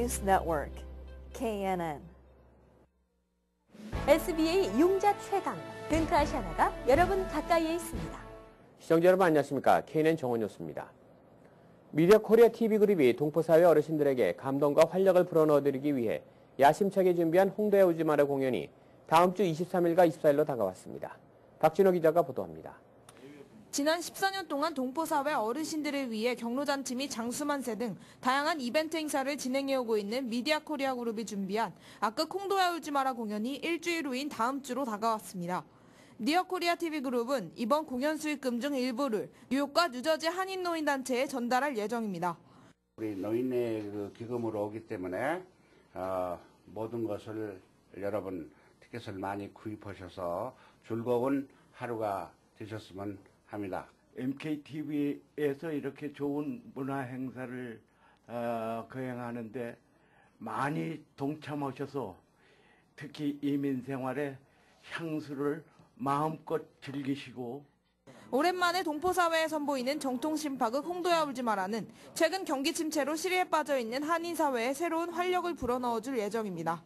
News Network, KNN. SBA 용자 최강, 벤크아시아나가 여러분 가까이에 있습니다. 시청자 여러분 안녕하십니까? KNN 정원 뉴스입니다. 미디어 코리아 TV그룹이 동포사회 어르신들에게 감동과 활력을 불어넣어드리기 위해 야심차게 준비한 홍대에 오지 마라 공연이 다음 주 23일과 24일로 다가왔습니다. 박진호 기자가 보도합니다. 지난 14년 동안 동포사회 어르신들을 위해 경로잔치 및 장수만세 등 다양한 이벤트 행사를 진행해오고 있는 미디어 코리아 그룹이 준비한 악극 홍도야 울지 마라 공연이 일주일 후인 다음 주로 다가왔습니다. 미디어 코리아 TV그룹은 이번 공연 수익금 중 일부를 뉴욕과 뉴저지 한인노인단체에 전달할 예정입니다. 우리 노인의 기금으로 오기 때문에 모든 것을 여러분 티켓을 많이 구입하셔서 즐거운 하루가 되셨으면 합니다. MKTV에서 이렇게 좋은 문화 행사를 거행하는데 많이 동참하셔서 특히 이민 생활의 향수를 마음껏 즐기시고 오랜만에 동포사회에 선보이는 정통심파극 홍도야 울지 마라는 최근 경기 침체로 시리에 빠져있는 한인사회에 새로운 활력을 불어넣어줄 예정입니다.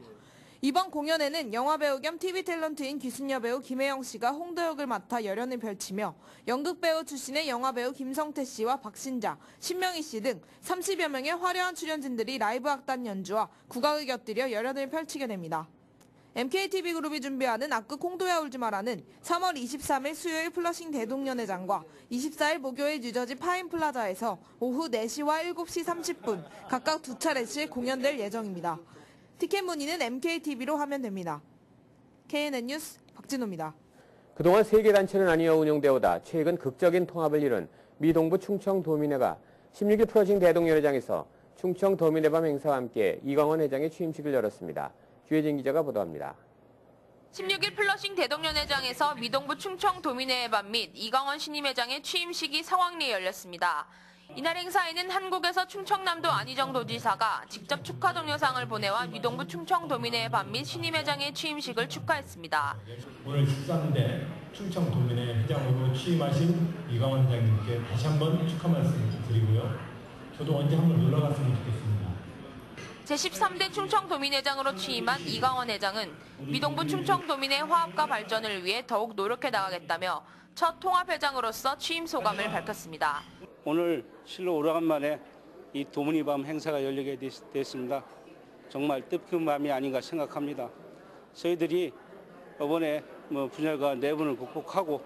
이번 공연에는 영화배우 겸 TV 탤런트인 기순여 배우 김혜영 씨가 홍도 역을 맡아 열연을 펼치며 연극배우 출신의 영화배우 김성태 씨와 박신자, 신명희 씨 등 30여 명의 화려한 출연진들이 라이브 악단 연주와 국악을 곁들여 열연을 펼치게 됩니다. MKTV그룹이 준비하는 악극 홍도야 울지 마라는 3월 23일 수요일 플러싱 대동연회장과 24일 목요일 뉴저지 파인플라자에서 오후 4시와 7시 30분 각각 두 차례씩 공연될 예정입니다. 티켓 문의는 MKTV로 하면 됩니다. KNN 뉴스 박진호입니다. 그동안 세개 단체는 아니어 운영되어 오다 최근 극적인 통합을 이룬 미동부 충청도민회가 16일 플러싱 대동연회장에서 충청도민회밤 행사와 함께 이광원 회장의 취임식을 열었습니다. 주혜진 기자가 보도합니다. 16일 플러싱 대동연회장에서 미동부 충청도민회밤 및 이광원 신임회장의 취임식이 성황리에 열렸습니다. 이날 행사에는 한국에서 충청남도 안희정 도지사가 직접 축하 동영상을 보내와 미동부 충청도민회밤 및 신임회장의 취임식을 축하했습니다. 오늘 13대 충청도민회 회장으로 취임하신 이광원 회장님께 다시 한번 축하 말씀 드리고요. 저도 언제 한번 놀러 갔으면 좋겠습니다. 제13대 충청도민회장으로 취임한 이광원 회장은 미동부 충청도민회 화합과 발전을 위해 더욱 노력해 나가겠다며 첫 통합회장으로서 취임 소감을 밝혔습니다. 오늘 실로 오래간만에 이 도민회밤 행사가 열리게 됐습니다. 정말 뜻깊은 밤이 아닌가 생각합니다. 저희들이 이번에 분열과 내분을 극복하고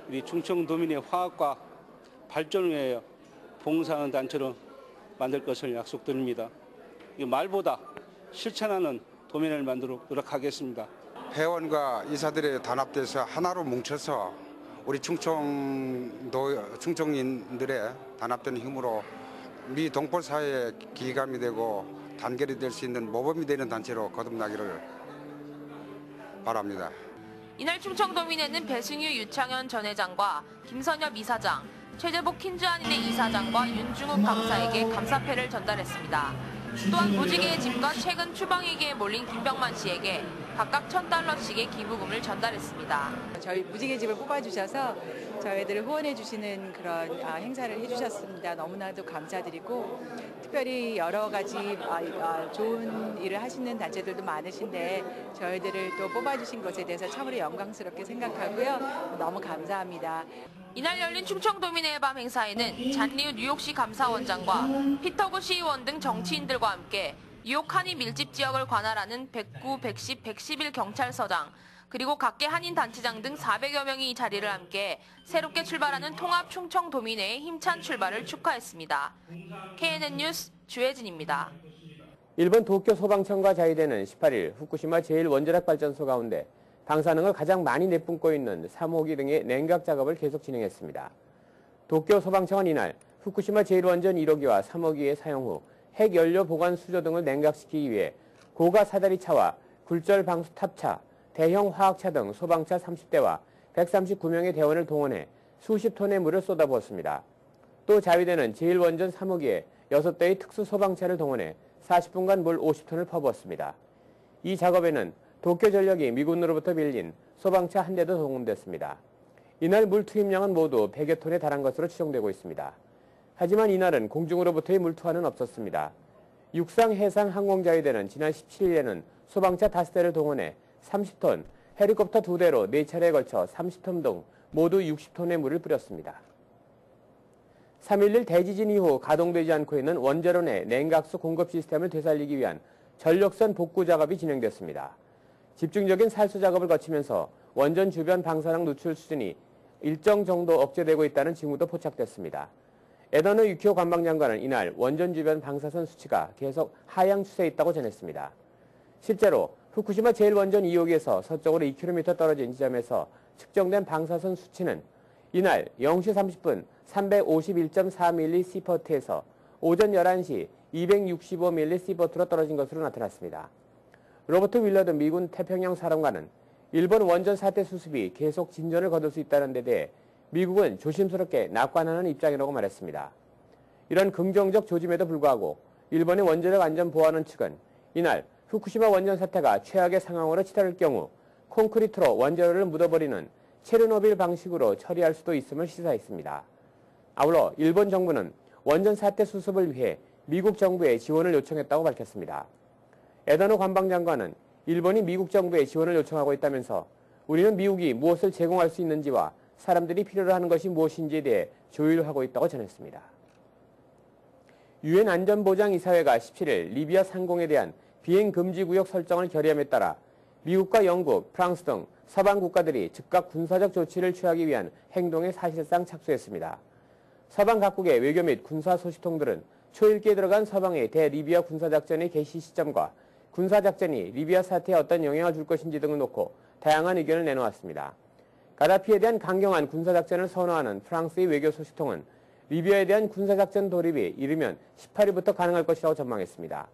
우리 충청도민의 화합과 발전을 위하여 봉사하는 단체로 만들 것을 약속드립니다. 말보다 실천하는 도민을 만들도록 노력하겠습니다. 회원과 이사들이 단합돼서 하나로 뭉쳐서 우리 충청인들의 단합된 힘으로 미 동포사회의 기감이 되고 단결이 될 수 있는 모범이 되는 단체로 거듭나기를 바랍니다. 이날 충청도민회는 배승유 유창현 전 회장과 김선엽 이사장, 최재복 킨즈한인의 이사장과 윤중욱 감사에게 감사패를 전달했습니다. 또한 무지개의 집과 최근 추방위기에 몰린 김병만 씨에게 각각 $1,000씩의 기부금을 전달했습니다. 저희 무지개 집을 뽑아주셔서 저희들을 후원해 주시는 그런 행사를 해주셨습니다. 너무나도 감사드리고 특별히 여러 가지 좋은 일을 하시는 단체들도 많으신데 저희들을 또 뽑아주신 것에 대해서 참으로 영광스럽게 생각하고요. 너무 감사합니다. 이날 열린 충청도민회의 밤 행사에는 잔리우 뉴욕시 감사원장과 피터구 시의원 등 정치인들과 함께 뉴욕 한인 밀집 지역을 관할하는 109, 110, 111 경찰서장, 그리고 각계 한인 단체장 등 400여 명이 이 자리를 함께 새롭게 출발하는 통합 충청도민회의 힘찬 출발을 축하했습니다. KNN 뉴스 주혜진입니다. 일본 도쿄 소방청과 자위대는 18일 후쿠시마 제1원자력발전소 가운데 방사능을 가장 많이 내뿜고 있는 3호기 등의 냉각 작업을 계속 진행했습니다. 도쿄 소방청은 이날 후쿠시마 제1원전 1호기와 3호기의 사용 후 핵연료 보관 수조 등을 냉각시키기 위해 고가 사다리 차와 굴절 방수 탑차, 대형 화학차 등 소방차 30대와 139명의 대원을 동원해 수십 톤의 물을 쏟아부었습니다. 또 자위대는 제1원전 3호기에 6대의 특수 소방차를 동원해 40분간 물 50톤을 퍼부었습니다. 이 작업에는 도쿄전력이 미군으로부터 빌린 소방차 한 대도 동원됐습니다. 이날 물 투입량은 모두 100여 톤에 달한 것으로 추정되고 있습니다. 하지만 이날은 공중으로부터의 물 투하는 없었습니다. 육상, 해상, 항공자위대는 지난 17일에는 소방차 5대를 동원해 30톤, 헬리콥터 2대로 4차례에 걸쳐 30톤 등 모두 60톤의 물을 뿌렸습니다. 3.11 대지진 이후 가동되지 않고 있는 원자로 내 냉각수 공급 시스템을 되살리기 위한 전력선 복구 작업이 진행됐습니다. 집중적인 살수 작업을 거치면서 원전 주변 방사능 누출 수준이 일정 정도 억제되고 있다는 징후도 포착됐습니다. 에더너 유키오 관방장관은 이날 원전 주변 방사선 수치가 계속 하향 추세에 있다고 전했습니다. 실제로 후쿠시마 제1원전 2호기에서 서쪽으로 2km 떨어진 지점에서 측정된 방사선 수치는 이날 0시 30분 351.4mS에서 오전 11시 265mS로 떨어진 것으로 나타났습니다. 로버트 윌러드 미군 태평양 사령관은 일본 원전 사태 수습이 계속 진전을 거둘 수 있다는 데 대해 미국은 조심스럽게 낙관하는 입장이라고 말했습니다. 이런 긍정적 조짐에도 불구하고 일본의 원자력 안전 보호하는 측은 이날 후쿠시마 원전 사태가 최악의 상황으로 치달을 경우 콘크리트로 원자로를 묻어버리는 체르노빌 방식으로 처리할 수도 있음을 시사했습니다. 아울러 일본 정부는 원전 사태 수습을 위해 미국 정부에 지원을 요청했다고 밝혔습니다. 에더노 관방장관은 일본이 미국 정부에 지원을 요청하고 있다면서 우리는 미국이 무엇을 제공할 수 있는지와 사람들이 필요로 하는 것이 무엇인지에 대해 조율을 하고 있다고 전했습니다. 유엔 안전보장이사회가 17일 리비아 상공에 대한 비행금지구역 설정을 결의함에 따라 미국과 영국, 프랑스 등 서방 국가들이 즉각 군사적 조치를 취하기 위한 행동에 사실상 착수했습니다. 서방 각국의 외교 및 군사 소식통들은 초읽기에 들어간 서방의 대리비아 군사작전의 개시 시점과 군사작전이 리비아 사태에 어떤 영향을 줄 것인지 등을 놓고 다양한 의견을 내놓았습니다. 가다피에 대한 강경한 군사작전을 선호하는 프랑스의 외교 소식통은 리비아에 대한 군사작전 돌입이 이르면 18일부터 가능할 것이라고 전망했습니다.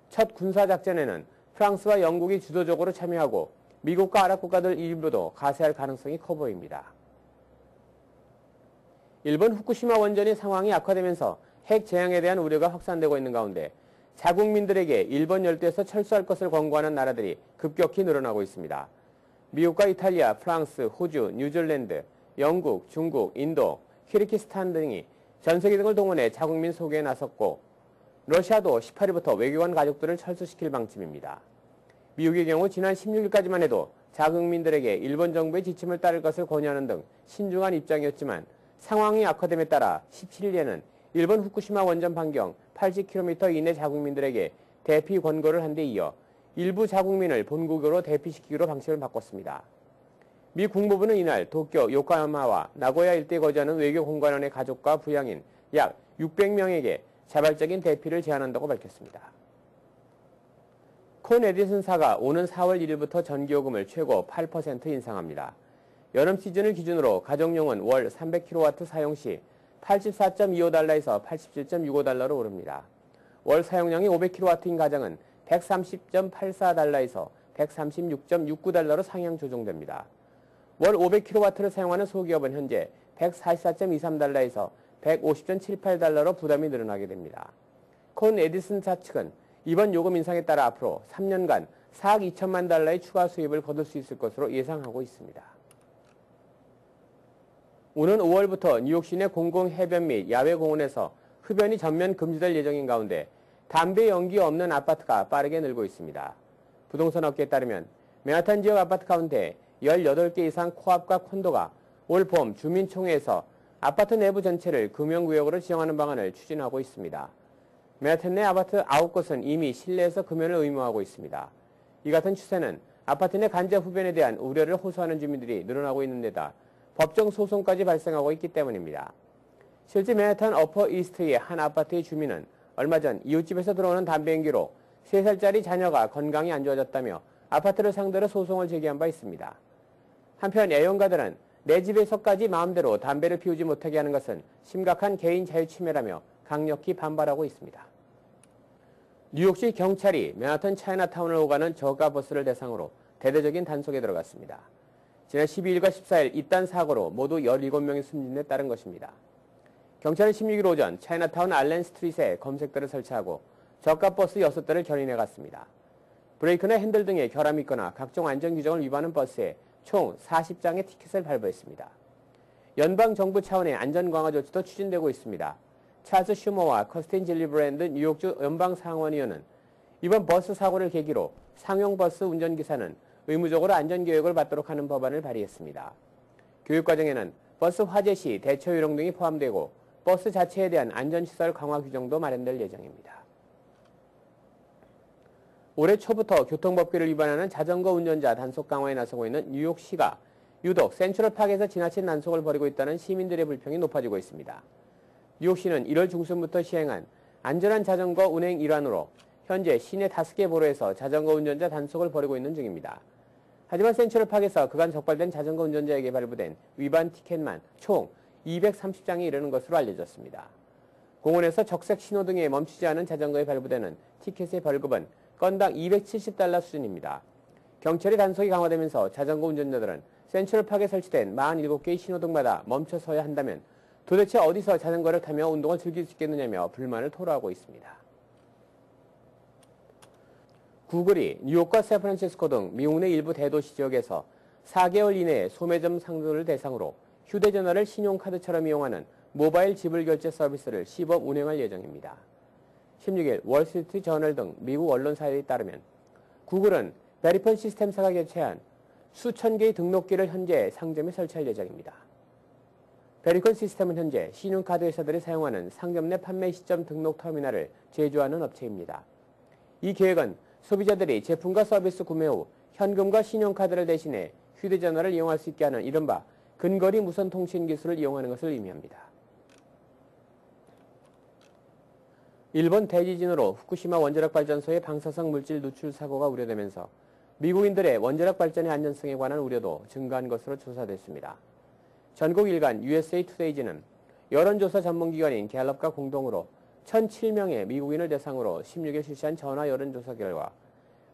첫 군사작전에는 프랑스와 영국이 주도적으로 참여하고 미국과 아랍 국가들 일부도 가세할 가능성이 커 보입니다. 일본 후쿠시마 원전의 상황이 악화되면서 핵 재앙에 대한 우려가 확산되고 있는 가운데 자국민들에게 일본 열도에서 철수할 것을 권고하는 나라들이 급격히 늘어나고 있습니다. 미국과 이탈리아, 프랑스, 호주, 뉴질랜드, 영국, 중국, 인도, 키르기스탄 등이 전 세계 등을 동원해 자국민 소개에 나섰고 러시아도 18일부터 외교관 가족들을 철수시킬 방침입니다. 미국의 경우 지난 16일까지만 해도 자국민들에게 일본 정부의 지침을 따를 것을 권유하는 등 신중한 입장이었지만 상황이 악화됨에 따라 17일에는 일본 후쿠시마 원전 반경 80km 이내 자국민들에게 대피 권고를 한 데 이어 일부 자국민을 본국으로 대피시키기로 방침을 바꿨습니다. 미 국무부는 이날 도쿄, 요코하마와 나고야 일대에 거주하는 외교 공관원의 가족과 부양인 약 600명에게 자발적인 대피를 제안한다고 밝혔습니다. 콘 에디슨사가 오는 4월 1일부터 전기요금을 최고 8% 인상합니다. 여름 시즌을 기준으로 가정용은 월 300kW 사용 시 84.25달러에서 87.65달러로 오릅니다. 월 사용량이 500kW인 가정은 130.84달러에서 136.69달러로 상향 조정됩니다. 월 500kW를 사용하는 소기업은 현재 144.23달러에서 150.78달러로 부담이 늘어나게 됩니다. 콘 에디슨사 측은 이번 요금 인상에 따라 앞으로 3년간 4억 2천만 달러의 추가 수입을 거둘 수 있을 것으로 예상하고 있습니다. 오는 5월부터 뉴욕 시내 공공 해변 및 야외 공원에서 흡연이 전면 금지될 예정인 가운데 담배 연기 없는 아파트가 빠르게 늘고 있습니다. 부동산 업계에 따르면 맨하탄 지역 아파트 가운데 18개 이상 코앞과 콘도가 올 봄 주민총회에서 아파트 내부 전체를 금연구역으로 지정하는 방안을 추진하고 있습니다. 맨하탄 내 아파트 9곳은 이미 실내에서 금연을 의무화하고 있습니다. 이 같은 추세는 아파트 내 간접 흡연에 대한 우려를 호소하는 주민들이 늘어나고 있는 데다 법정 소송까지 발생하고 있기 때문입니다. 실제 맨하탄 어퍼 이스트의 한 아파트의 주민은 얼마 전 이웃집에서 들어오는 담배 연기로 3살짜리 자녀가 건강이 안 좋아졌다며 아파트를 상대로 소송을 제기한 바 있습니다. 한편 애용가들은 내 집에서까지 마음대로 담배를 피우지 못하게 하는 것은 심각한 개인 자유 침해라며 강력히 반발하고 있습니다. 뉴욕시 경찰이 맨하탄 차이나타운을 오가는 저가 버스를 대상으로 대대적인 단속에 들어갔습니다. 지난 12일과 14일 잇단 사고로 모두 17명이 숨진 데 따른 것입니다. 경찰은 16일 오전 차이나타운 알렌 스트릿에 검색대를 설치하고 저가 버스 6대를 견인해 갔습니다. 브레이크나 핸들 등의 결함이 있거나 각종 안전규정을 위반하는 버스에 총 40장의 티켓을 발부했습니다. 연방정부 차원의 안전 강화 조치도 추진되고 있습니다. 찰스 슈머와 커스틴 질리브랜드 뉴욕주 연방상원의원은 이번 버스 사고를 계기로 상용 버스 운전기사는 의무적으로 안전교육을 받도록 하는 법안을 발의했습니다. 교육과정에는 버스 화재 시 대처 요령 등이 포함되고 버스 자체에 대한 안전시설 강화 규정도 마련될 예정입니다. 올해 초부터 교통법규를 위반하는 자전거 운전자 단속 강화에 나서고 있는 뉴욕시가 유독 센트럴파크에서 지나친 단속을 벌이고 있다는 시민들의 불평이 높아지고 있습니다. 뉴욕시는 1월 중순부터 시행한 안전한 자전거 운행 일환으로 현재 시내 5개 보로에서 자전거 운전자 단속을 벌이고 있는 중입니다. 하지만 센트럴파크에서 그간 적발된 자전거 운전자에게 발부된 위반 티켓만 총 230장이 이르는 것으로 알려졌습니다. 공원에서 적색 신호등에 멈추지 않은 자전거에 발부되는 티켓의 벌금은 건당 $270 수준입니다. 경찰의 단속이 강화되면서 자전거 운전자들은 센트럴파크에 설치된 47개의 신호등마다 멈춰서야 한다면 도대체 어디서 자전거를 타며 운동을 즐길 수 있겠느냐며 불만을 토로하고 있습니다. 구글이 뉴욕과 샌프란시스코 등 미국 내 일부 대도시 지역에서 4개월 이내에 소매점 상들을 대상으로 휴대전화를 신용카드처럼 이용하는 모바일 지불 결제 서비스를 시범 운영할 예정입니다. 16일 월스트리트 저널 등 미국 언론사에 따르면 구글은 베리폰 시스템사가 개최한 수천 개의 등록기를 현재 상점에 설치할 예정입니다. 베리콘 시스템은 현재 신용카드 회사들이 사용하는 상점 내 판매 시점 등록 터미널을 제조하는 업체입니다. 이 계획은 소비자들이 제품과 서비스 구매 후 현금과 신용카드를 대신해 휴대전화를 이용할 수 있게 하는 이른바 근거리 무선 통신 기술을 이용하는 것을 의미합니다. 일본 대지진으로 후쿠시마 원자력 발전소의 방사성 물질 누출 사고가 우려되면서 미국인들의 원자력 발전의 안전성에 관한 우려도 증가한 것으로 조사됐습니다. 전국 일간 USA 투데이지는 여론조사 전문기관인 갤럽과 공동으로 1,007명의 미국인을 대상으로 16일 실시한 전화 여론조사 결과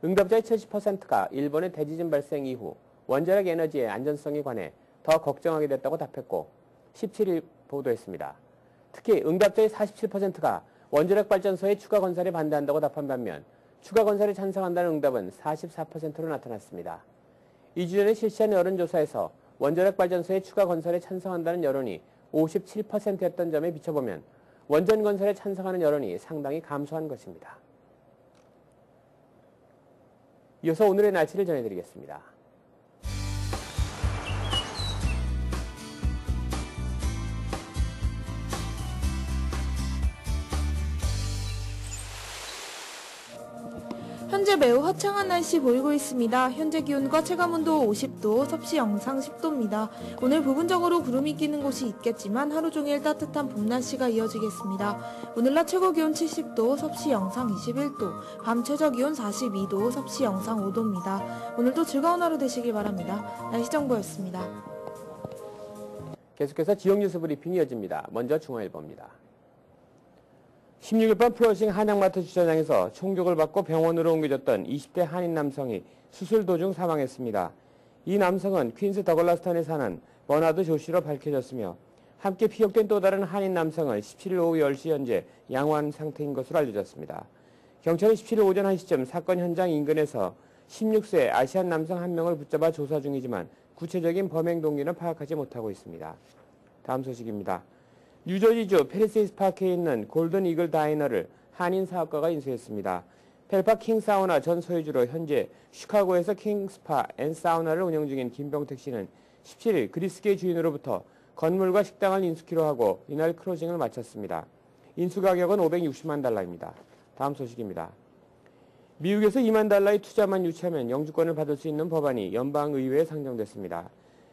응답자의 70%가 일본의 대지진 발생 이후 원자력 에너지의 안전성에 관해 더 걱정하게 됐다고 답했고 17일 보도했습니다. 특히 응답자의 47%가 원자력 발전소의 추가 건설에 반대한다고 답한 반면 추가 건설에 찬성한다는 응답은 44%로 나타났습니다. 2주 전에 실시한 여론조사에서 원자력 발전소의 추가 건설에 찬성한다는 여론이 57%였던 점에 비춰보면 원전 건설에 찬성하는 여론이 상당히 감소한 것입니다. 이어서 오늘의 날씨를 전해드리겠습니다. 현재 매우 화창한 날씨 보이고 있습니다. 현재 기온과 체감온도 50도, 섭씨 영상 10도입니다. 오늘 부분적으로 구름이 끼는 곳이 있겠지만 하루 종일 따뜻한 봄 날씨가 이어지겠습니다. 오늘 낮 최고 기온 70도, 섭씨 영상 21도, 밤 최저 기온 42도, 섭씨 영상 5도입니다. 오늘도 즐거운 하루 되시길 바랍니다. 날씨 정보였습니다. 계속해서 지역 뉴스 브리핑이 이어집니다. 먼저 중앙일보입니다. 16일 밤 플러싱 한양마트 주차장에서 총격을 받고 병원으로 옮겨졌던 20대 한인 남성이 수술 도중 사망했습니다. 이 남성은 퀸스 더글라스턴에 사는 버나드 조씨로 밝혀졌으며 함께 피격된 또 다른 한인 남성은 17일 오후 10시 현재 양호한 상태인 것으로 알려졌습니다. 경찰은 17일 오전 1시쯤 사건 현장 인근에서 16세 아시안 남성 한 명을 붙잡아 조사 중이지만 구체적인 범행 동기는 파악하지 못하고 있습니다. 다음 소식입니다. 뉴저지주 페리세이스 파크에 있는 골든 이글 다이너를 한인 사업가가 인수했습니다. 펠파 킹사우나 전 소유주로 현재 시카고에서 킹스파 앤 사우나를 운영 중인 김병택 씨는 17일 그리스계 주인으로부터 건물과 식당을 인수키로 하고 이날 클로징을 마쳤습니다. 인수 가격은 $560만 달러입니다. 다음 소식입니다. 미국에서 $2만 달러의 투자만 유치하면 영주권을 받을 수 있는 법안이 연방의회에 상정됐습니다.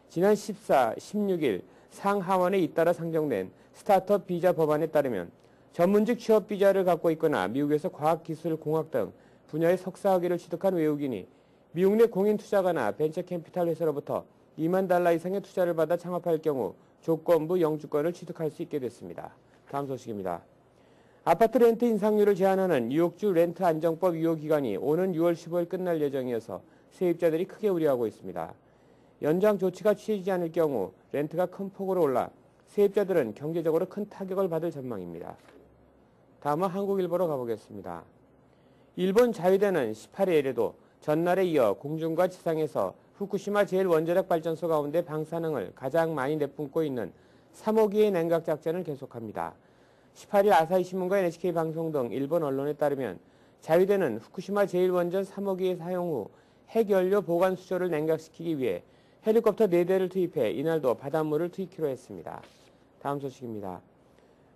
지난 14, 16일 상하원에 잇따라 상정된 스타트업 비자 법안에 따르면 전문직 취업 비자를 갖고 있거나 미국에서 과학기술, 공학 등 분야의 석사학위를 취득한 외국인이 미국 내 공인 투자가나 벤처 캐피탈 회사로부터 $2만 달러 이상의 투자를 받아 창업할 경우 조건부 영주권을 취득할 수 있게 됐습니다. 다음 소식입니다. 아파트 렌트 인상률을 제한하는 뉴욕주 렌트 안정법 유효 기간이 오는 6월 15일 끝날 예정이어서 세입자들이 크게 우려하고 있습니다. 연장 조치가 취해지지 않을 경우 렌트가 큰 폭으로 올라 세입자들은 경제적으로 큰 타격을 받을 전망입니다. 다음은 한국일보로 가보겠습니다. 일본 자위대는 18일에도 전날에 이어 공중과 지상에서 후쿠시마 제1원자력 발전소 가운데 방사능을 가장 많이 내뿜고 있는 3호기의 냉각 작전을 계속합니다. 18일 아사히신문과 NHK방송 등 일본 언론에 따르면 자위대는 후쿠시마 제1원전 3호기의 사용 후 핵연료 보관 수조를 냉각시키기 위해 헬리콥터 4대를 투입해 이날도 바닷물을 투입키로 했습니다. 다음 소식입니다.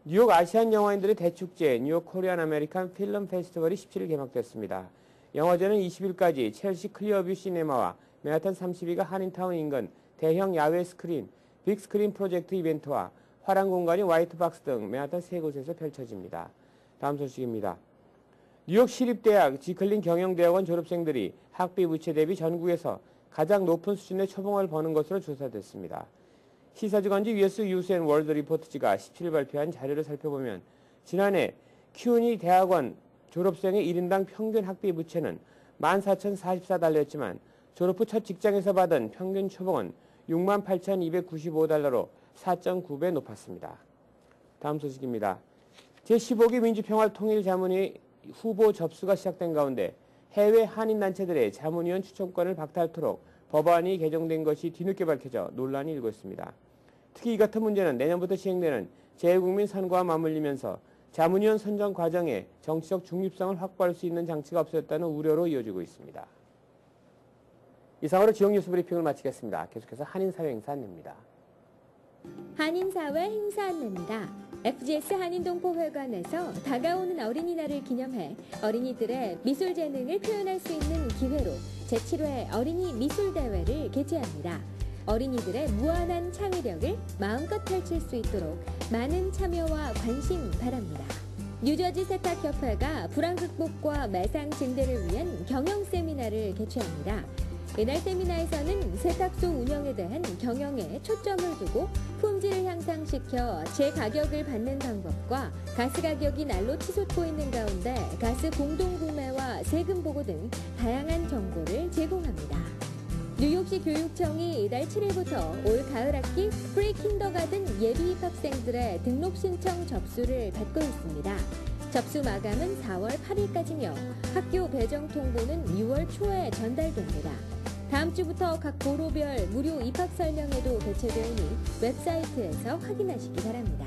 뉴욕 아시안 영화인들의 대축제 뉴욕 코리안 아메리칸 필름 페스티벌이 17일 개막됐습니다. 영화제는 20일까지 첼시 클리어뷰 시네마와 맨하탄 32가 한인타운 인근 대형 야외 스크린, 빅스크린 프로젝트 이벤트와 화랑 공간인 화이트박스 등 맨하탄 3곳에서 펼쳐집니다. 다음 소식입니다. 뉴욕 시립대학 지클린 경영대학원 졸업생들이 학비 부채 대비 전국에서 가장 높은 수준의 초봉을 버는 것으로 조사됐습니다. 시사주간지 US 유스앤 월드 리포트지가 17일 발표한 자료를 살펴보면 지난해 큐니 대학원 졸업생의 1인당 평균 학비 부채는 14,044달러였지만 졸업 후 첫 직장에서 받은 평균 초봉은 68,295달러로 4.9배 높았습니다. 다음 소식입니다. 제15기 민주평화통일자문위 후보 접수가 시작된 가운데 해외 한인단체들의 자문위원 추천권을 박탈토록 법안이 개정된 것이 뒤늦게 밝혀져 논란이 일고 있습니다. 특히 이 같은 문제는 내년부터 시행되는 재외국민 선거와 맞물리면서 자문위원 선정 과정에 정치적 중립성을 확보할 수 있는 장치가 없어졌다는 우려로 이어지고 있습니다. 이상으로 지역 뉴스 브리핑을 마치겠습니다. 계속해서 한인사회 행사 안내입니다. 한인사회 행사 안내입니다. FGS 한인동포회관에서 다가오는 어린이날을 기념해 어린이들의 미술 재능을 표현할 수 있는 기회로 제7회 어린이 미술대회를 개최합니다. 어린이들의 무한한 창의력을 마음껏 펼칠 수 있도록 많은 참여와 관심 바랍니다. 뉴저지 세탁협회가 불안 극복과 매상 증대를 위한 경영 세미나를 개최합니다. 이날 세미나에서는 세탁소 운영에 대한 경영에 초점을 두고 품질을 향상시켜 재가격을 받는 방법과 가스 가격이 날로 치솟고 있는 가운데 가스 공동구매와 세금 보고 등 다양한 정보를 제공합니다. 뉴욕시 교육청이 이달 7일부터 올 가을 학기 프리 킨더가든 예비 입학생들의 등록 신청 접수를 받고 있습니다. 접수 마감은 4월 8일까지며 학교 배정 통보는 6월 초에 전달됩니다. 다음 주부터 각 고로별 무료 입학 설명회도 개최되오니 웹사이트에서 확인하시기 바랍니다.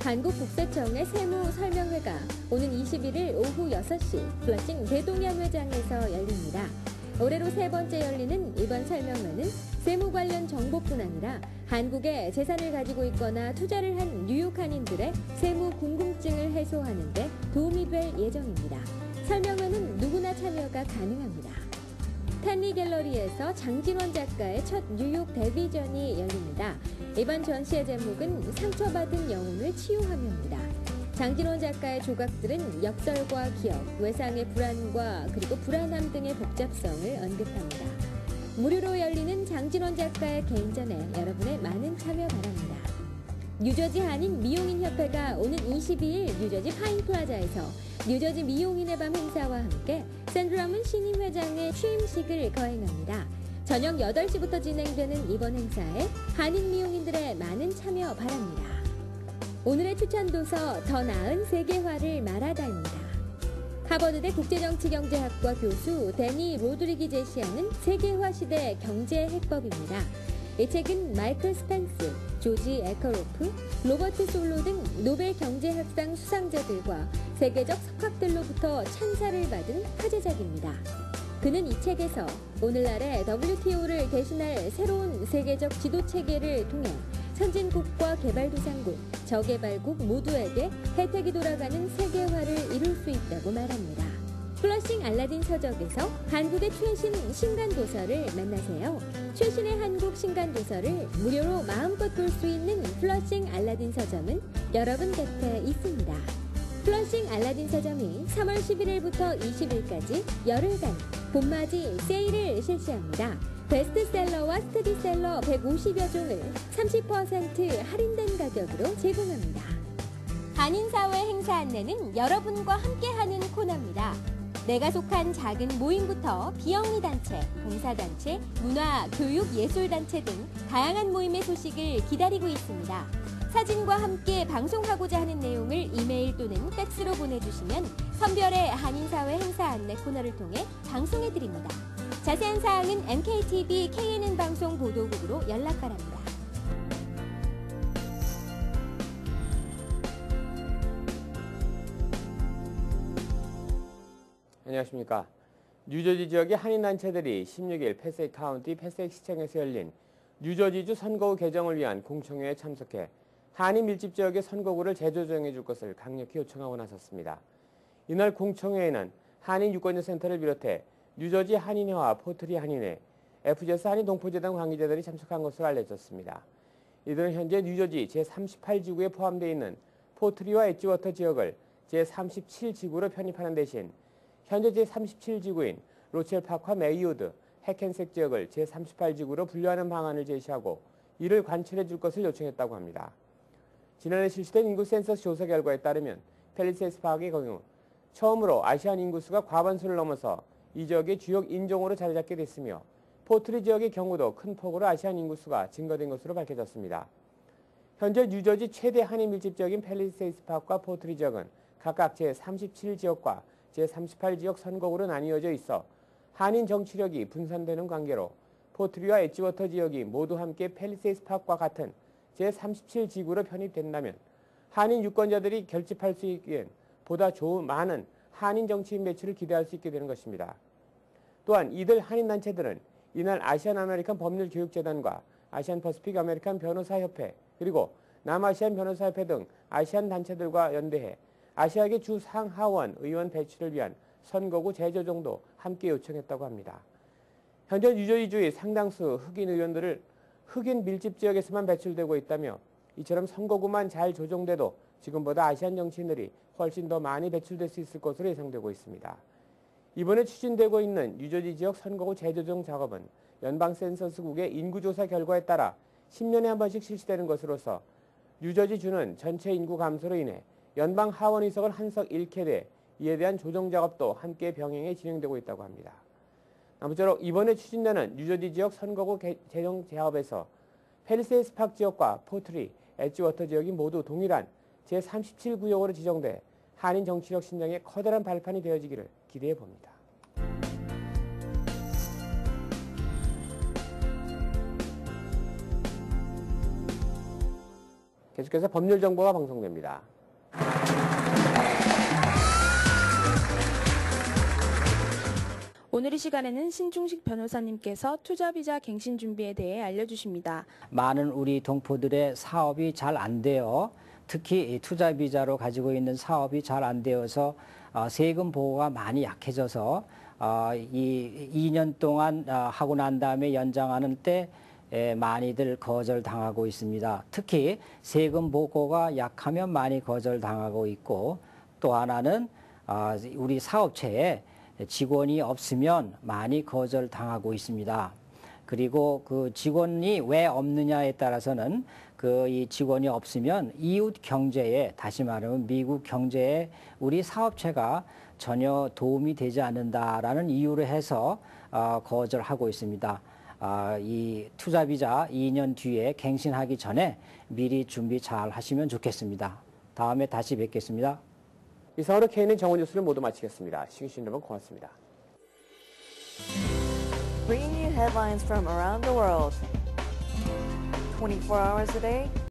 한국국세청의 세무 설명회가 오는 21일 오후 6시 플러싱 대동양회장에서 열립니다. 올해로 세 번째 열리는 이번 설명회는 세무 관련 정보뿐 아니라 한국에 재산을 가지고 있거나 투자를 한 뉴욕 한인들의 세무 궁금증을 해소하는 데 도움이 될 예정입니다. 설명회는 누구나 참여가 가능합니다. 탠리 갤러리에서 장진원 작가의 첫 뉴욕 데뷔전이 열립니다. 이번 전시의 제목은 상처받은 영혼을 치유하며입니다. 장진원 작가의 조각들은 역설과 기억, 외상의 불안과 그리고 불안함 등의 복잡성을 언급합니다. 무료로 열리는 장진원 작가의 개인전에 여러분의 많은 참여 바랍니다. 뉴저지 한인 미용인협회가 오는 22일 뉴저지 파인플라자에서 뉴저지 미용인의 밤 행사와 함께 샌드라문 신임 회장의 취임식을 거행합니다. 저녁 8시부터 진행되는 이번 행사에 한인 미용인들의 많은 참여 바랍니다. 오늘의 추천 도서 더 나은 세계화를 말하다입니다. 하버드대 국제정치경제학과 교수 데니 로드리기 제시하는 세계화 시대 경제 해법입니다. 이 책은 마이클 스펜스, 조지 에커로프, 로버트 솔로 등 노벨 경제학상 수상자들과 세계적 석학들로부터 찬사를 받은 화제작입니다. 그는 이 책에서 오늘날의 WTO를 대신할 새로운 세계적 지도체계를 통해 선진국과 개발도상국, 저개발국 모두에게 혜택이 돌아가는 세계화를 이룰 수 있다고 말합니다. 플러싱 알라딘 서적에서 한국의 최신 신간도서를 만나세요. 최신의 한국 신간도서를 무료로 마음껏 볼 수 있는 플러싱 알라딘 서점은 여러분 곁에 있습니다. 플러싱 알라딘 서점이 3월 11일부터 20일까지 열흘간 봄맞이 세일을 실시합니다. 베스트셀러와 스테디셀러 150여 종을 30% 할인된 가격으로 제공합니다. 한인사회 행사 안내는 여러분과 함께하는 코너입니다. 내가 속한 작은 모임부터 비영리 단체, 봉사단체, 문화, 교육, 예술단체 등 다양한 모임의 소식을 기다리고 있습니다. 사진과 함께 방송하고자 하는 내용을 이메일 또는 팩스로 보내주시면 선별의 한인사회 행사 안내 코너를 통해 방송해드립니다. 자세한 사항은 MKTV KNN 방송 보도국으로 연락 바랍니다. 안녕하십니까. 뉴저지 지역의 한인단체들이 16일 패세이크 카운티 패세이크 시청에서 열린 뉴저지주 선거구 개정을 위한 공청회에 참석해 한인 밀집 지역의 선거구를 재조정해 줄 것을 강력히 요청하고 나섰습니다. 이날 공청회에는 한인 유권자센터를 비롯해 뉴저지 한인회와 포트리 한인회, FGS 한인 동포재단 관계자들이 참석한 것으로 알려졌습니다. 이들은 현재 뉴저지 제38지구에 포함되어 있는 포트리와 엣지워터 지역을 제37지구로 편입하는 대신 현재 제37지구인 로첼파크와 메이오드, 해켄색 지역을 제38지구로 분류하는 방안을 제시하고 이를 관철해 줄 것을 요청했다고 합니다. 지난해 실시된 인구 센서스 조사 결과에 따르면 팰리세이드 파크의 경우 처음으로 아시안 인구수가 과반수를 넘어서 이 지역의 주요 인종으로 자리 잡게 됐으며 포트리 지역의 경우도 큰 폭으로 아시안 인구수가 증가된 것으로 밝혀졌습니다. 현재 뉴저지 최대 한인 밀집 지역인 팰리세이드 파크와 포트리 지역은 각각 제37지역과 제38지역 선거구로 나뉘어져 있어 한인 정치력이 분산되는 관계로 포트리와 엣지워터 지역이 모두 함께 팰리세이드 파크와 같은 제37지구로 편입된다면 한인 유권자들이 결집할 수 있기엔 보다 많은 한인 정치인 배치를 기대할 수 있게 되는 것입니다. 또한 이들 한인단체들은 이날 아시안 아메리칸 법률교육재단과 아시안 퍼시픽 아메리칸 변호사협회 그리고 남아시안 변호사협회 등 아시안 단체들과 연대해 아시아계 주 상하원 의원 배치를 위한 선거구 재조정도 함께 요청했다고 합니다. 현재 뉴저지주의 상당수 흑인 의원들을 흑인 밀집 지역에서만 배출되고 있다며 이처럼 선거구만 잘 조정돼도 지금보다 아시안 정치인들이 훨씬 더 많이 배출될 수 있을 것으로 예상되고 있습니다. 이번에 추진되고 있는 뉴저지 지역 선거구 재조정 작업은 연방 센서스국의 인구조사 결과에 따라 10년에 한 번씩 실시되는 것으로서 뉴저지주는 전체 인구 감소로 인해 연방 하원 의석을 한석 잃게 돼 이에 대한 조정 작업도 함께 병행해 진행되고 있다고 합니다. 아무쪼록 이번에 추진되는 뉴저지 지역 선거구 재정 작업에서 팰리세이드 파크 지역과 포트리, 엣지워터 지역이 모두 동일한 제37구역으로 지정돼 한인 정치력 신장에 커다란 발판이 되어지기를 기대해 봅니다. 계속해서 법률 정보가 방송됩니다. 오늘 이 시간에는 신중식 변호사님께서 투자비자 갱신 준비에 대해 알려주십니다. 많은 우리 동포들의 사업이 잘 안 돼요. 특히 투자비자로 가지고 있는 사업이 잘 안 되어서 세금 보호가 많이 약해져서 이 2년 동안 하고 난 다음에 연장하는 때 많이들 거절당하고 있습니다. 특히 세금 보고가 약하면 많이 거절당하고 있고 또 하나는 우리 사업체에 직원이 없으면 많이 거절당하고 있습니다. 그리고 그 직원이 왜 없느냐에 따라서는 이 직원이 없으면 이웃 경제에 다시 말하면 미국 경제에 우리 사업체가 전혀 도움이 되지 않는다라는 이유로 해서 거절하고 있습니다. 이 투자비자 2년 뒤에 갱신하기 전에 미리 준비 잘 하시면 좋겠습니다. 다음에 다시 뵙겠습니다. 이상으로 KNN 정오 뉴스를 모두 마치겠습니다. 시청해주신 여러분 고맙습니다. Bringing you headlines from around the world. 24 hours a day,